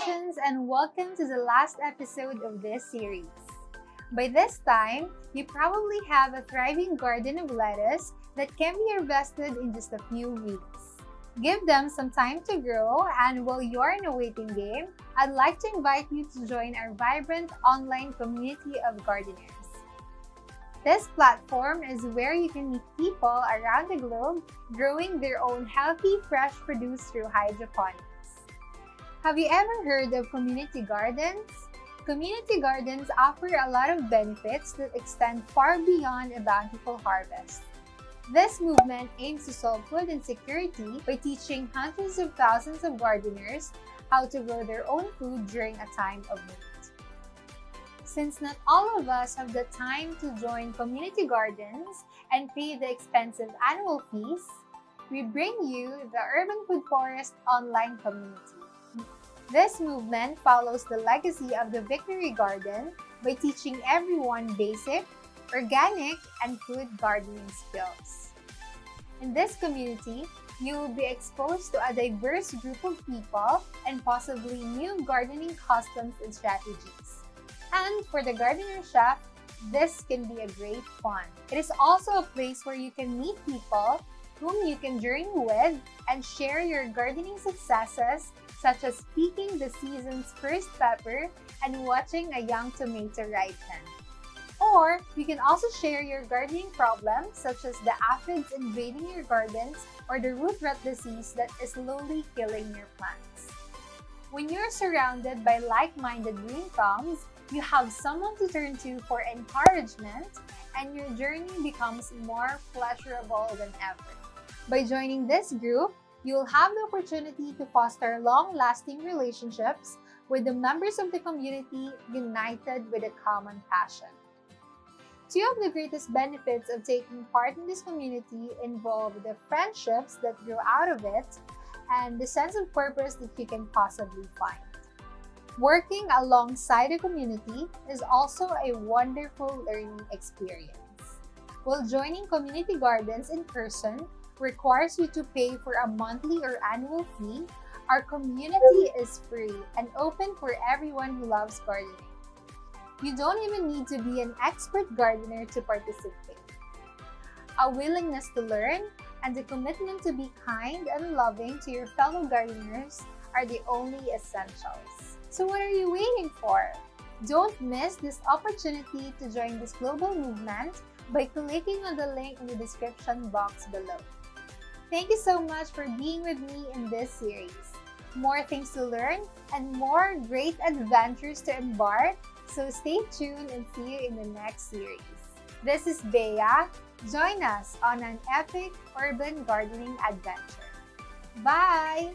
Congratulations and welcome to the last episode of this series. By this time, you probably have a thriving garden of lettuce that can be harvested in just a few weeks. Give them some time to grow, and while you're in a waiting game, I'd like to invite you to join our vibrant online community of gardeners. This platform is where you can meet people around the globe growing their own healthy, fresh produce through hydroponics. Have you ever heard of community gardens? Community gardens offer a lot of benefits that extend far beyond a bountiful harvest. This movement aims to solve food insecurity by teaching hundreds of thousands of gardeners how to grow their own food during a time of need. Since not all of us have the time to join community gardens and pay the expensive annual fees, we bring you the Urban Food Forest online community. This movement follows the legacy of the Victory Garden by teaching everyone basic, organic, and food gardening skills. In this community, you will be exposed to a diverse group of people and possibly new gardening customs and strategies. And for the gardener chef, this can be a great fun. It is also a place where you can meet people whom you can journey with and share your gardening successes, such as picking the season's first pepper and watching a young tomato ripen. Or you can also share your gardening problems, such as the aphids invading your gardens or the root rot disease that is slowly killing your plants. When you're surrounded by like-minded green thumbs, you have someone to turn to for encouragement, and your journey becomes more pleasurable than ever. By joining this group, you'll have the opportunity to foster long-lasting relationships with the members of the community united with a common passion. Two of the greatest benefits of taking part in this community involve the friendships that grow out of it and the sense of purpose that you can possibly find. Working alongside a community is also a wonderful learning experience. While joining community gardens in person requires you to pay for a monthly or annual fee, our community is free and open for everyone who loves gardening. You don't even need to be an expert gardener to participate. A willingness to learn and a commitment to be kind and loving to your fellow gardeners are the only essentials. So what are you waiting for? Don't miss this opportunity to join this global movement by clicking on the link in the description box below. Thank you so much for being with me in this series. More things to learn and more great adventures to embark, so stay tuned and see you in the next series. This is Bea. Join us on an epic urban gardening adventure. Bye!